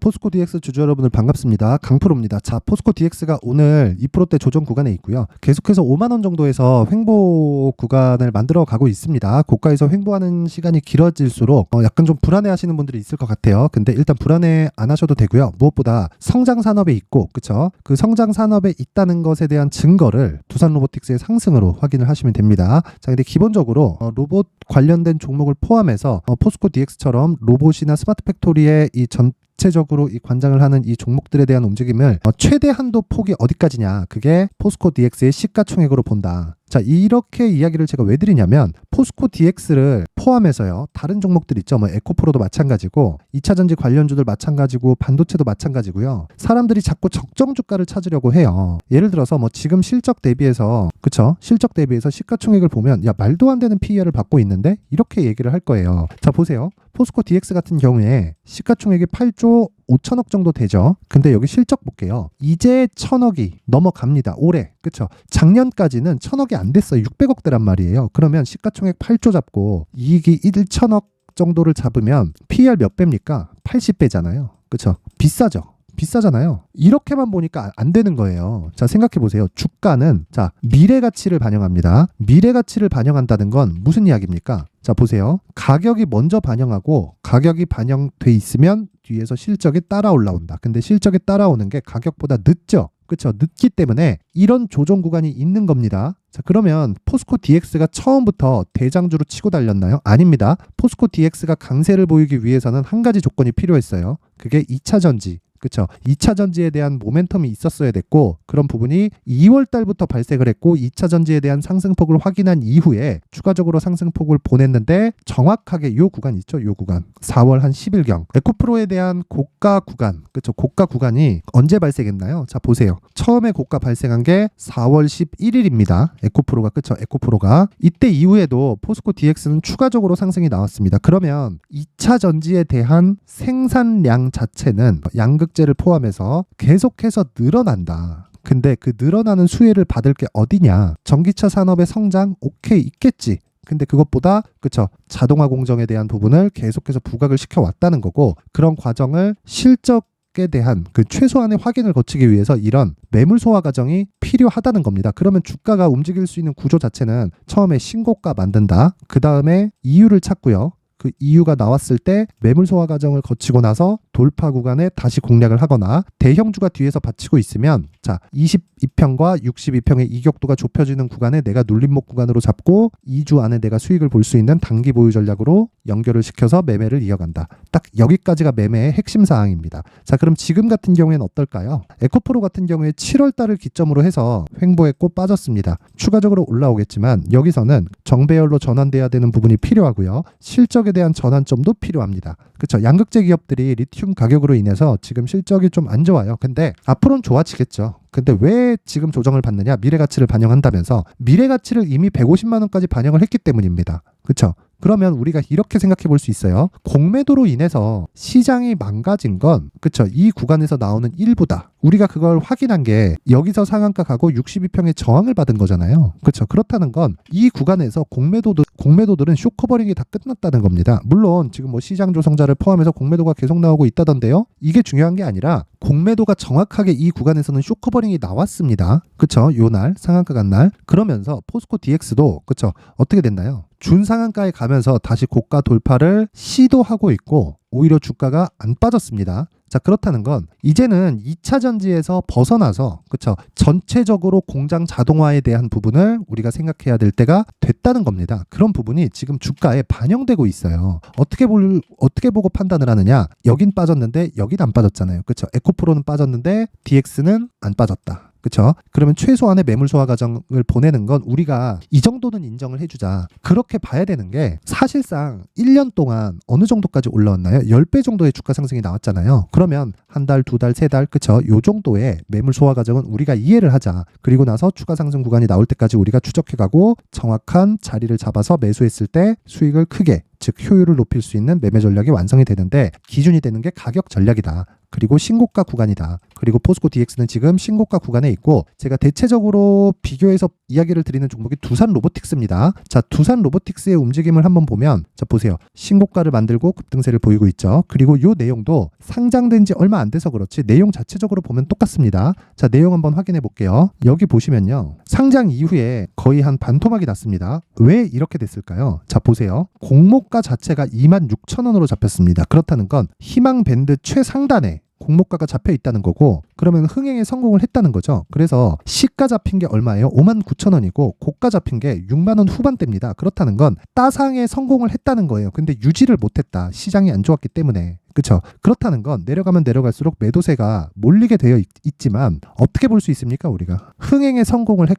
포스코 DX 주주 여러분들 반갑습니다. 강프로입니다. 자, 포스코 DX가 오늘 2%대 조정 구간에 있고요. 계속해서 5만원 정도에서 횡보 구간을 만들어 가고 있습니다. 고가에서 횡보하는 시간이 길어질수록 약간 좀 불안해 하시는 분들이 있을 것 같아요. 근데 일단 불안해 안 하셔도 되고요. 무엇보다 성장 산업에 있고, 그쵸? 그 성장 산업에 있다는 것에 대한 증거를 두산 로보틱스의 상승으로 확인을 하시면 됩니다. 자, 근데 기본적으로 로봇 관련된 종목을 포함해서 포스코 DX처럼 로봇이나 스마트 팩토리의 이 전체적으로 이 관장을 하는 이 종목들에 대한 움직임을 최대 한도 폭이 어디까지냐, 그게 포스코 DX의 시가총액으로 본다. 자, 이렇게 이야기를 제가 왜 드리냐면 포스코 DX를 포함해서요, 다른 종목들 있죠. 뭐 에코프로도 마찬가지고 2차전지 관련주들 마찬가지고 반도체도 마찬가지고요. 사람들이 자꾸 적정 주가를 찾으려고 해요. 예를 들어서 뭐 지금 실적 대비해서, 그쵸? 실적 대비해서 시가총액을 보면 야, 말도 안 되는 PER을 받고 있는데, 이렇게 얘기를 할 거예요. 자, 보세요. 포스코 DX 같은 경우에 시가총액이 8조 5천억 정도 되죠. 근데 여기 실적 볼게요. 이제 1,000억이 넘어갑니다. 올해. 그쵸? 작년까지는 1,000억이 안 됐어요. 600억대란 말이에요. 그러면 시가총액 8조 잡고 이익이 1,000억 정도를 잡으면 PER 몇 배입니까? 80배잖아요. 그쵸? 비싸죠? 비싸잖아요. 이렇게만 보니까 안 되는 거예요. 자, 생각해 보세요. 주가는, 자, 미래 가치를 반영합니다. 미래 가치를 반영한다는 건 무슨 이야기입니까? 자, 보세요. 가격이 먼저 반영하고, 가격이 반영돼 있으면 뒤에서 실적이 따라 올라온다. 근데 실적이 따라오는 게 가격보다 늦죠. 그렇죠? 늦기 때문에 이런 조정 구간이 있는 겁니다. 자, 그러면 포스코 DX가 처음부터 대장주로 치고 달렸나요? 아닙니다. 포스코 DX가 강세를 보이기 위해서는 한 가지 조건이 필요했어요. 그게 2차 전지. 그렇죠. 2차 전지에 대한 모멘텀이 있었어야 됐고, 그런 부분이 2월 달부터 발생을 했고, 2차 전지에 대한 상승폭을 확인한 이후에 추가적으로 상승폭을 보냈는데, 정확하게 요 구간 있죠. 요 구간 4월 한 10일경 에코프로에 대한 고가 구간, 그렇죠. 고가 구간이 언제 발생했나요? 자, 보세요. 처음에 고가 발생한 게 4월 11일입니다. 에코프로가, 그렇죠. 에코프로가 이때 이후에도 포스코 DX는 추가적으로 상승이 나왔습니다. 그러면 2차 전지에 대한 생산량 자체는 양극재를 포함해서 계속해서 늘어난다. 근데 그 늘어나는 수혜를 받을 게 어디냐? 전기차 산업의 성장, 오케이, 있겠지. 근데 그것보다, 그쵸, 자동화 공정에 대한 부분을 계속해서 부각을 시켜왔다는 거고, 그런 과정을 실적에 대한 그 최소한의 확인을 거치기 위해서 이런 매물 소화 과정이 필요하다는 겁니다. 그러면 주가가 움직일 수 있는 구조 자체는 처음에 신고가 만든다. 그 다음에 이유를 찾고요. 그 이유가 나왔을 때 매물 소화 과정을 거치고 나서 돌파 구간에 다시 공략을 하거나, 대형주가 뒤에서 받치고 있으면, 자, 22평과 62평의 이격도가 좁혀지는 구간에 내가 눌림목 구간으로 잡고 2주 안에 내가 수익을 볼 수 있는 단기 보유 전략으로 연결을 시켜서 매매를 이어간다. 딱 여기까지가 매매의 핵심 사항입니다. 자, 그럼 지금 같은 경우에는 어떨까요? 에코프로 같은 경우에 7월 달을 기점으로 해서 횡보했고 빠졌습니다. 추가적으로 올라오겠지만 여기서는 정배열로 전환돼야 되는 부분이 필요하고요. 실적에 대한 전환점도 필요합니다. 그렇죠? 양극재 기업들이 리튬 가격으로 인해서 지금 실적이 좀 안 좋아요. 근데 앞으로는 좋아지겠죠. 근데 왜 지금 조정을 받느냐? 미래 가치를 반영한다면서. 미래 가치를 이미 150만 원까지 반영을 했기 때문입니다. 그렇죠? 그러면 우리가 이렇게 생각해 볼 수 있어요. 공매도로 인해서 시장이 망가진 건, 그쵸, 이 구간에서 나오는 일부다. 우리가 그걸 확인한 게 여기서 상한가 가고 62평의 저항을 받은 거잖아요. 그쵸. 그렇다는 건 이 구간에서 공매도들은 쇼커버링이 다 끝났다는 겁니다. 물론 지금 뭐 시장 조성자를 포함해서 공매도가 계속 나오고 있다던데요. 이게 중요한 게 아니라 공매도가 정확하게 이 구간에서는 쇼커버링이 나왔습니다. 그쵸. 요날 상한가 간 날. 그러면서 포스코 DX도, 그쵸, 어떻게 됐나요? 준상한가에 가면서 다시 고가 돌파를 시도하고 있고, 오히려 주가가 안 빠졌습니다. 자, 그렇다는 건 이제는 2차 전지에서 벗어나서, 그쵸, 전체적으로 공장 자동화에 대한 부분을 우리가 생각해야 될 때가 됐다는 겁니다. 그런 부분이 지금 주가에 반영되고 있어요. 어떻게 보고 판단을 하느냐? 여긴 빠졌는데 여긴 안 빠졌잖아요. 그쵸? 에코프로는 빠졌는데 DX는 안 빠졌다. 그렇죠? 그러면 최소한의 매물 소화 과정을 보내는 건 우리가 이 정도는 인정을 해주자. 그렇게 봐야 되는 게, 사실상 1년 동안 어느 정도까지 올라왔나요? 10배 정도의 주가 상승이 나왔잖아요. 그러면 한 달, 두 달, 세 달, 그쵸? 요 정도의 매물 소화 과정은 우리가 이해를 하자. 그리고 나서 추가 상승 구간이 나올 때까지 우리가 추적해가고 정확한 자리를 잡아서 매수했을 때 수익을 크게, 즉 효율을 높일 수 있는 매매 전략이 완성이 되는데, 기준이 되는 게 가격 전략이다. 그리고 신고가 구간이다. 그리고 포스코 DX는 지금 신고가 구간에 있고, 제가 대체적으로 비교해서 이야기를 드리는 종목이 두산 로보틱스입니다. 자, 두산 로보틱스의 움직임을 한번 보면, 자 보세요. 신고가를 만들고 급등세를 보이고 있죠. 그리고 이 내용도 상장된 지 얼마 안 돼서 그렇지 내용 자체적으로 보면 똑같습니다. 자, 내용 한번 확인해 볼게요. 여기 보시면요. 상장 이후에 거의 한 반토막이 났습니다. 왜 이렇게 됐을까요? 자, 보세요. 공모가 자체가 26,000원으로 잡혔습니다. 그렇다는 건 희망 밴드 최상단에 공모가가 잡혀 있다는 거고, 그러면 흥행에 성공을 했다는 거죠. 그래서 시가 잡힌 게 얼마예요? 59,000원이고 고가 잡힌 게 6만원 후반대입니다. 그렇다는 건 따상에 성공을 했다는 거예요. 근데 유지를 못했다. 시장이 안 좋았기 때문에. 그렇죠? 그렇다는 건 내려가면 내려갈수록 매도세가 몰리게 되어 있지만 어떻게 볼 수 있습니까? 우리가 흥행에 성공을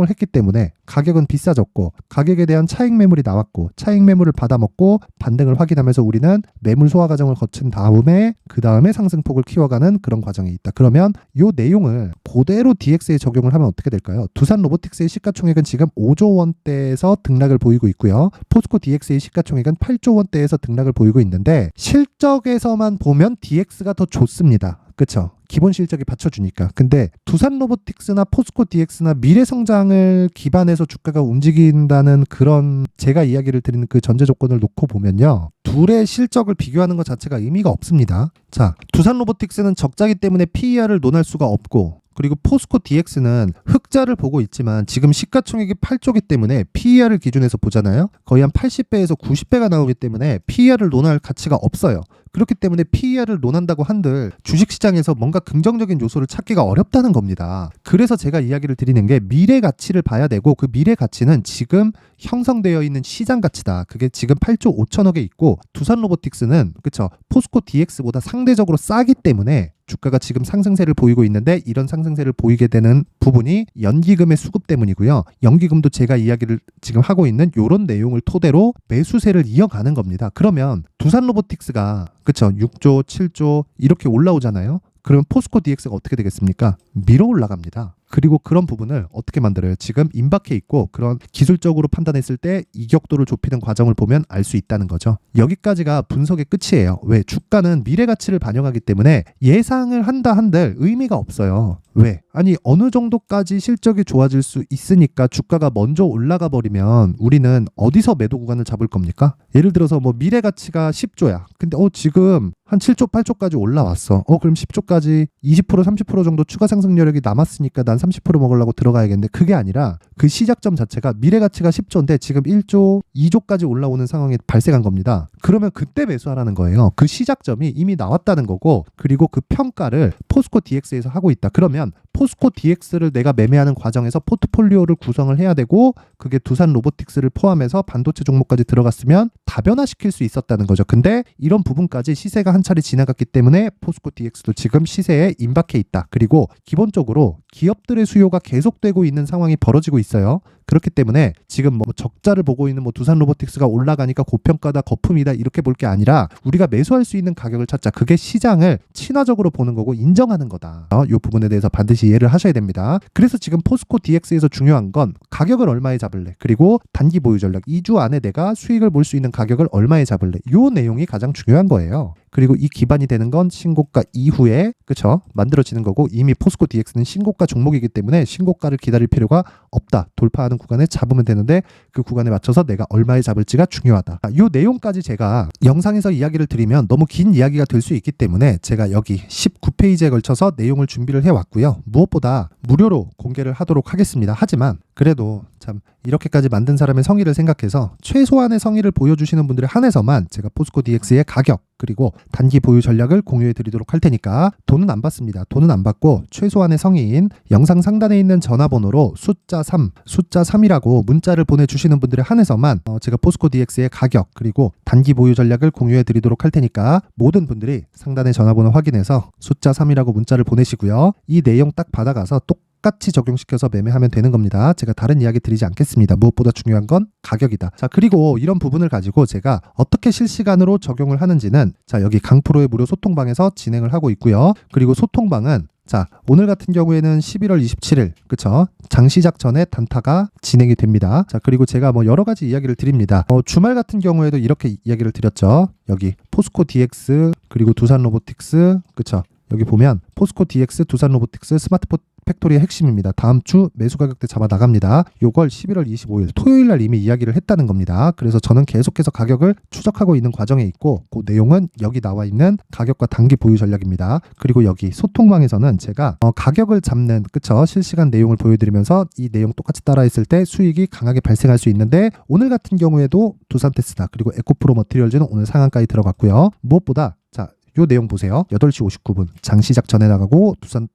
했기 때문에 가격은 비싸졌고, 가격에 대한 차익 매물이 나왔고, 차익 매물을 받아먹고 반등을 확인하면서 우리는 매물 소화 과정을 거친 다음에 그 다음에 상승폭을 키워가는 그런 과정이 있다. 그러면 이 내용을 그대로 DX에 적용을 하면 어떻게 될까요? 두산 로보틱스의 시가총액은 지금 5조 원대에서 등락을 보이고 있고요. 포스코 DX의 시가총액은 8조 원대에서 등락을 보이고 있는데, 실적에서만 보면 DX가 더 좋습니다. 그렇죠? 기본 실적이 받쳐주니까. 근데 두산 로보틱스나 포스코 DX나 미래 성장을 기반해서 주가가 움직인다는 그런 제가 이야기를 드리는 그 전제 조건을 놓고 보면요. 둘의 실적을 비교하는 것 자체가 의미가 없습니다. 자, 두산 로보틱스는 적자기 때문에 PER을 논할 수가 없고, 그리고 포스코 DX는 흑자를 보고 있지만 지금 시가총액이 8조기 때문에 PER을 기준해서 보잖아요. 거의 한 80배에서 90배가 나오기 때문에 PER을 논할 가치가 없어요. 그렇기 때문에 PER을 논한다고 한들 주식시장에서 뭔가 긍정적인 요소를 찾기가 어렵다는 겁니다. 그래서 제가 이야기를 드리는 게 미래 가치를 봐야 되고, 그 미래 가치는 지금 형성되어 있는 시장 가치다. 그게 지금 8조 5천억에 있고, 두산 로보틱스는 그쵸, 포스코 DX보다 상대적으로 싸기 때문에 주가가 지금 상승세를 보이고 있는데, 이런 상승세를 보이게 되는 부분이 연기금의 수급 때문이고요. 연기금도 제가 이야기를 지금 하고 있는 이런 내용을 토대로 매수세를 이어가는 겁니다. 그러면 두산 로보틱스가 그쵸, 6조, 7조 이렇게 올라오잖아요. 그러면 포스코 DX가 어떻게 되겠습니까? 밀어 올라갑니다. 그리고 그런 부분을 어떻게 만들어요? 지금 임박해 있고, 그런 기술적으로 판단했을 때 이격도를 좁히는 과정을 보면 알 수 있다는 거죠. 여기까지가 분석의 끝이에요. 왜? 주가는 미래 가치를 반영하기 때문에 예상을 한다 한들 의미가 없어요. 왜? 아니, 어느 정도까지 실적이 좋아질 수 있으니까 주가가 먼저 올라가 버리면 우리는 어디서 매도 구간을 잡을 겁니까? 예를 들어서 뭐 미래 가치가 10조야. 근데 지금 한 7조, 8조까지 올라왔어. 그럼 10조까지 20%, 30% 정도 추가 상승 여력이 남았으니까 난 30% 먹으려고 들어가야겠는데, 그게 아니라 그 시작점 자체가 미래 가치가 10조인데 지금 1조, 2조까지 올라오는 상황이 발생한 겁니다. 그러면 그때 매수하라는 거예요. 그 시작점이 이미 나왔다는 거고, 그리고 그 평가를 포스코 DX에서 하고 있다. 그러면 포스코 DX를 내가 매매하는 과정에서 포트폴리오를 구성을 해야 되고, 그게 두산 로보틱스를 포함해서 반도체 종목까지 들어갔으면 다변화시킬 수 있었다는 거죠. 근데 이런 부분까지 시세가 한 차례 지나갔기 때문에 포스코 DX도 지금 시세에 임박해 있다. 그리고 기본적으로 기업들의 수요가 계속되고 있는 상황이 벌어지고 있어요. 그렇기 때문에 지금 뭐 적자를 보고 있는 뭐 두산 로보틱스가 올라가니까 고평가다, 거품이다 이렇게 볼 게 아니라 우리가 매수할 수 있는 가격을 찾자. 그게 시장을 친화적으로 보는 거고 인정하는 거다. 이 부분에 대해서 반드시 이해를 하셔야 됩니다. 그래서 지금 포스코 DX에서 중요한 건 가격을 얼마에 잡을래? 그리고 단기 보유 전략 2주 안에 내가 수익을 볼 수 있는 가격을 얼마에 잡을래? 이 내용이 가장 중요한 거예요. 그리고 이 기반이 되는 건 신고가 이후에 그쵸? 만들어지는 거고, 이미 포스코 DX는 신고가 종목이기 때문에 신고가를 기다릴 필요가 없다. 돌파하는 구간에 잡으면 되는데 그 구간에 맞춰서 내가 얼마에 잡을지가 중요하다. 이 내용까지 제가 영상에서 이야기를 드리면 너무 긴 이야기가 될 수 있기 때문에 제가 여기 19페이지에 걸쳐서 내용을 준비를 해왔고요. 무엇보다 무료로 공개를 하도록 하겠습니다. 하지만 그래도 참 이렇게까지 만든 사람의 성의를 생각해서 최소한의 성의를 보여주시는 분들에 한해서만 제가 포스코 DX의 가격 그리고 단기 보유 전략을 공유해 드리도록 할 테니까 돈은 안 받습니다. 돈은 안 받고 최소한의 성의인 영상 상단에 있는 전화번호로 숫자 3이라고 문자를 보내주시는 분들에 한해서만 제가 포스코 DX의 가격 그리고 단기 보유 전략을 공유해 드리도록 할 테니까 모든 분들이 상단의 전화번호 확인해서 숫자 3이라고 문자를 보내시고요. 이 내용 딱 받아가서 똑같이 적용시켜서 매매하면 되는 겁니다. 제가 다른 이야기 드리지 않겠습니다. 무엇보다 중요한 건 가격이다. 자, 그리고 이런 부분을 가지고 제가 어떻게 실시간으로 적용을 하는지는 자, 여기 강프로의 무료 소통방에서 진행을 하고 있고요. 그리고 소통방은 자, 오늘 같은 경우에는 11월 27일, 그쵸? 장 시작 전에 단타가 진행이 됩니다. 자, 그리고 제가 뭐 여러 가지 이야기를 드립니다. 주말 같은 경우에도 이렇게 이야기를 드렸죠. 여기 포스코 DX, 그리고 두산 로보틱스, 그쵸? 여기 보면 포스코 DX, 두산 로보틱스, 스마트 팩토리의 핵심입니다. 다음 주 매수 가격대 잡아 나갑니다. 요걸 11월 25일 토요일 날 이미 이야기를 했다는 겁니다. 그래서 저는 계속해서 가격을 추적하고 있는 과정에 있고 그 내용은 여기 나와 있는 가격과 단기 보유 전략입니다. 그리고 여기 소통방에서는 제가 가격을 잡는 그쵸 실시간 내용을 보여드리면서 이 내용 똑같이 따라했을 때 수익이 강하게 발생할 수 있는데 오늘 같은 경우에도 두산 테스다 그리고 에코프로 머티리얼즈는 오늘 상한가에 들어갔고요. 무엇보다 자, 요 내용 보세요. 8시 59분 장 시작 전에 나가고 두산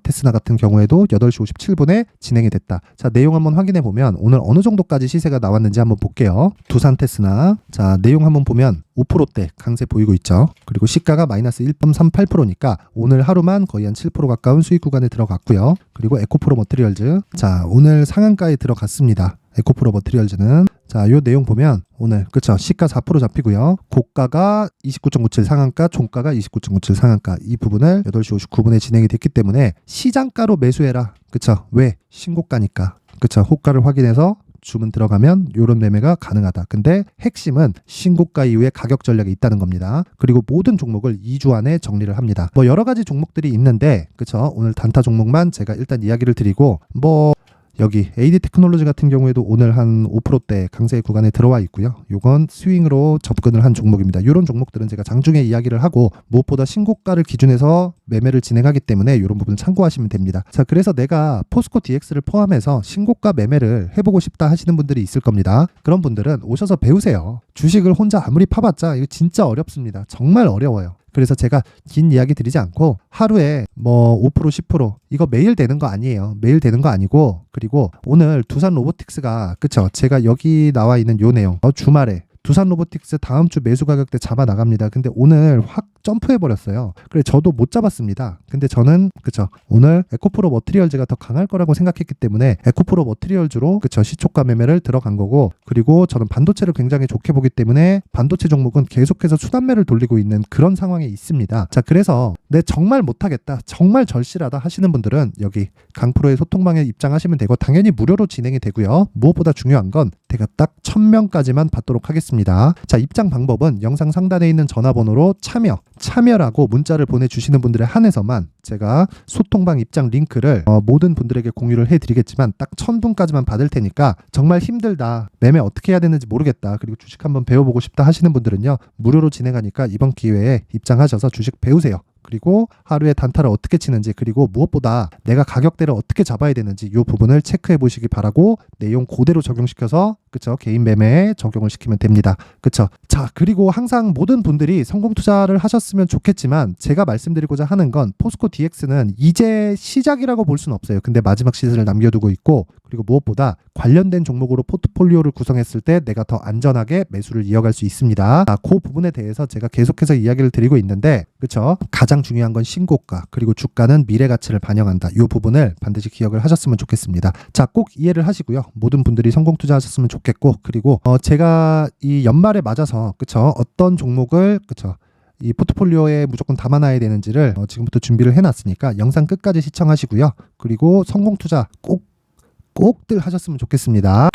테스나 같은 경우에도 8시 57분에 진행이 됐다. 자, 내용 한번 확인해 보면 오늘 어느 정도까지 시세가 나왔는지 한번 볼게요. 두산 테스나. 자, 내용 한번 보면 5%대 강세 보이고 있죠. 그리고 시가가 마이너스 1.38%니까 오늘 하루만 거의 한 7% 가까운 수익 구간에 들어갔고요. 그리고 에코프로 머티리얼즈. 자, 오늘 상한가에 들어갔습니다. 에코프로 머티리얼즈는 자, 요 내용 보면 오늘 그쵸 시가 4% 잡히고요. 고가가 29.97 상한가, 종가가 29.97 상한가 이 부분을 8시 59분에 진행이 됐기 때문에 시장가로 매수해라. 그쵸? 왜? 신고가니까. 그쵸? 호가를 확인해서 주문 들어가면 요런 매매가 가능하다. 근데 핵심은 신고가 이후에 가격 전략이 있다는 겁니다. 그리고 모든 종목을 2주 안에 정리를 합니다. 뭐 여러 가지 종목들이 있는데 그쵸? 오늘 단타 종목만 제가 일단 이야기를 드리고 여기 AD 테크놀로지 같은 경우에도 오늘 한 5%대 강세 구간에 들어와 있고요. 요건 스윙으로 접근을 한 종목입니다. 이런 종목들은 제가 장중에 이야기를 하고 무엇보다 신고가를 기준해서 매매를 진행하기 때문에 이런 부분 참고하시면 됩니다. 자, 그래서 내가 포스코 DX를 포함해서 신고가 매매를 해보고 싶다 하시는 분들이 있을 겁니다. 그런 분들은 오셔서 배우세요. 주식을 혼자 아무리 파봤자 이거 진짜 어렵습니다. 정말 어려워요. 그래서 제가 긴 이야기 드리지 않고 하루에 5% 10% 이거 매일 되는 거 아니에요. 매일 되는 거 아니고 그리고 오늘 두산 로보틱스가 그쵸 제가 여기 나와 있는 요 내용 주말에 두산 로보틱스 다음 주 매수 가격대 잡아 나갑니다. 근데 오늘 확 점프해 버렸어요. 그래 저도 못 잡았습니다. 근데 저는 그쵸 오늘 에코프로 머티리얼즈가 더 강할 거라고 생각했기 때문에 에코프로 머티리얼즈로 그쵸 시초가 매매를 들어간 거고 그리고 저는 반도체를 굉장히 좋게 보기 때문에 반도체 종목은 계속해서 수단매를 돌리고 있는 그런 상황에 있습니다. 자 그래서 내 정말 못하겠다 정말 절실하다 하시는 분들은 여기 강프로의 소통방에 입장하시면 되고 당연히 무료로 진행이 되고요. 무엇보다 중요한 건 제가 딱 1000명까지만 받도록 하겠습니다. 자 입장 방법은 영상 상단에 있는 전화번호로 참여라고 문자를 보내주시는 분들에 한해서만 제가 소통방 입장 링크를 모든 분들에게 공유를 해드리겠지만 딱 1000분까지만 받을 테니까 정말 힘들다 매매 어떻게 해야 되는지 모르겠다 그리고 주식 한번 배워보고 싶다 하시는 분들은요 무료로 진행하니까 이번 기회에 입장하셔서 주식 배우세요. 그리고 하루에 단타를 어떻게 치는지 그리고 무엇보다 내가 가격대를 어떻게 잡아야 되는지 이 부분을 체크해 보시기 바라고 내용 그대로 적용시켜서 그쵸 개인 매매에 적용을 시키면 됩니다. 그쵸. 자 그리고 항상 모든 분들이 성공 투자를 하셨으면 좋겠지만 제가 말씀드리고자 하는 건 포스코 DX는 이제 시작이라고 볼 수는 없어요. 근데 마지막 시즌을 남겨두고 있고 그리고 무엇보다 관련된 종목으로 포트폴리오를 구성했을 때 내가 더 안전하게 매수를 이어갈 수 있습니다. 그 부분에 대해서 제가 계속해서 이야기를 드리고 있는데 그쵸 가장 중요한 건 신고가 그리고 주가는 미래 가치를 반영한다. 이 부분을 반드시 기억을 하셨으면 좋겠습니다. 자, 꼭 이해를 하시고요. 모든 분들이 성공 투자하셨으면 좋겠고 그리고 제가 이 연말에 맞아서 그쵸 어떤 종목을 그쵸 이 포트폴리오에 무조건 담아놔야 되는지를 지금부터 준비를 해놨으니까 영상 끝까지 시청하시고요. 그리고 성공 투자 꼭들 하셨으면 좋겠습니다.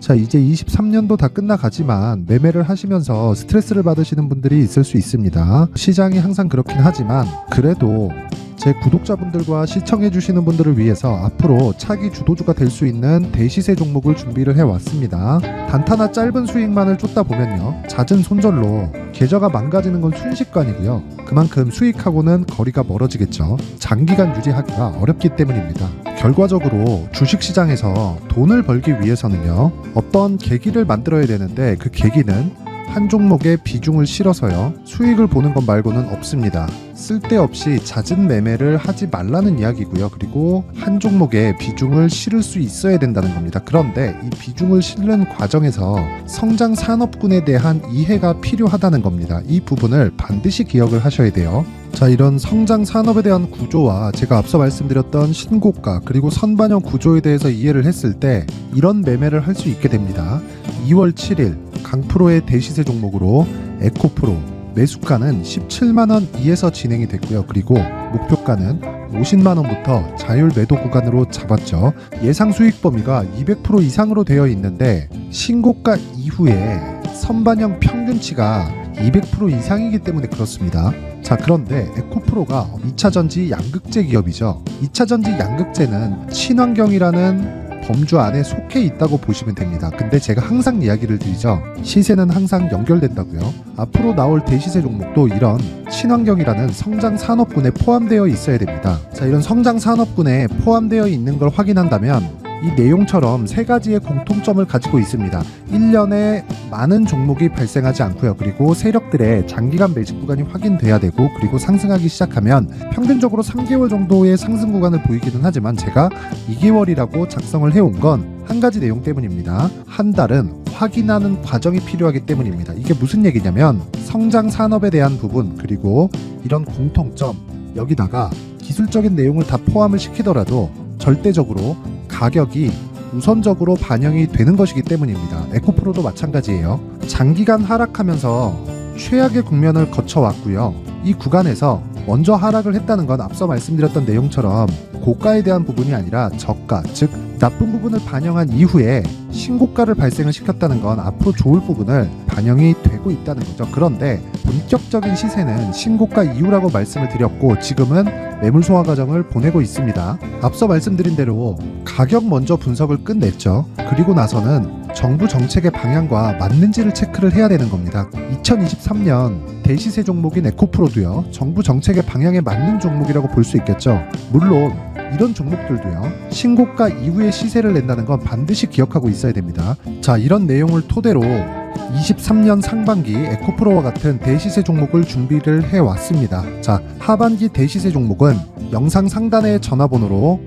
자 이제 23년도 다 끝나가지만 매매를 하시면서 스트레스를 받으시는 분들이 있을 수 있습니다. 시장이 항상 그렇긴 하지만 그래도 제 구독자분들과 시청해주시는 분들을 위해서 앞으로 차기 주도주가 될 수 있는 대시세 종목을 준비를 해왔습니다. 단타나 짧은 수익만을 쫓다 보면요 잦은 손절로 계좌가 망가지는 건 순식간이고요. 그만큼 수익하고는 거리가 멀어지겠죠. 장기간 유지하기가 어렵기 때문입니다. 결과적으로 주식시장에서 돈을 벌기 위해서는요 어떤 계기를 만들어야 되는데 그 계기는 한 종목에 비중을 실어서요 수익을 보는 것 말고는 없습니다. 쓸데없이 잦은 매매를 하지 말라는 이야기고요. 그리고 한 종목에 비중을 실을 수 있어야 된다는 겁니다. 그런데 이 비중을 실는 과정에서 성장 산업군에 대한 이해가 필요하다는 겁니다. 이 부분을 반드시 기억을 하셔야 돼요. 자 이런 성장 산업에 대한 구조와 제가 앞서 말씀드렸던 신고가 그리고 선반영 구조에 대해서 이해를 했을 때 이런 매매를 할 수 있게 됩니다. 2월 7일 강프로의 대시세 종목으로 에코프로 매수가는 17만원 이에서 진행이 됐고요. 그리고 목표가는 50만원부터 자율 매도 구간으로 잡았죠. 예상 수익 범위가 200% 이상으로 되어 있는데 신고가 이후에 선반영 평균치가 200% 이상이기 때문에 그렇습니다. 자, 그런데 에코프로가 2차전지 양극재 기업이죠. 2차전지 양극재는 친환경이라는 범주 안에 속해 있다고 보시면 됩니다. 근데 제가 항상 이야기를 드리죠. 시세는 항상 연결된다고요. 앞으로 나올 대시세 종목도 이런 친환경이라는 성장 산업군에 포함되어 있어야 됩니다. 자, 이런 성장 산업군에 포함되어 있는 걸 확인한다면 이 내용처럼 세 가지의 공통점을 가지고 있습니다. 1년에 많은 종목이 발생하지 않고요. 그리고 세력들의 장기간 매집 구간이 확인돼야 되고, 그리고 상승하기 시작하면 평균적으로 3개월 정도의 상승 구간을 보이기는 하지만 제가 2개월이라고 작성을 해온 건 한 가지 내용 때문입니다. 한 달은 확인하는 과정이 필요하기 때문입니다. 이게 무슨 얘기냐면 성장 산업에 대한 부분, 그리고 이런 공통점, 여기다가 기술적인 내용을 다 포함을 시키더라도 절대적으로 가격이 우선적으로 반영이 되는 것이기 때문입니다. 에코프로도 마찬가지예요. 장기간 하락하면서 최악의 국면을 거쳐왔고요. 이 구간에서 먼저 하락을 했다는 건 앞서 말씀드렸던 내용처럼 고가에 대한 부분이 아니라 저가, 즉 나쁜 부분을 반영한 이후에 신고가를 발생을 시켰다는 건 앞으로 좋을 부분을 반영이 되고 있다는 거죠. 그런데 본격적인 시세는 신고가 이후라고 말씀을 드렸고, 지금은 매물 소화 과정을 보내고 있습니다. 앞서 말씀드린 대로 가격 먼저 분석을 끝냈죠. 그리고 나서는 정부 정책의 방향과 맞는지를 체크를 해야 되는 겁니다. 2023년 대시세 종목인 에코프로도요, 정부 정책의 방향에 맞는 종목이라고 볼 수 있겠죠. 물론 이런 종목들도요, 신고가 이후에 시세를 낸다는 건 반드시 기억하고 있어야 됩니다. 자, 이런 내용을 토대로 23년 상반기 에코프로와 같은 대시세 종목을 준비를 해왔습니다. 자, 하반기 대시세 종목은 영상 상단의 전화번호로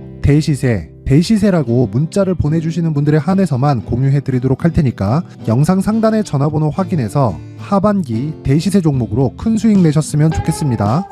대시세라고 문자를 보내주시는 분들에 한해서만 공유해드리도록 할 테니까 영상 상단의 전화번호 확인해서 하반기 대시세 종목으로 큰 수익 내셨으면 좋겠습니다.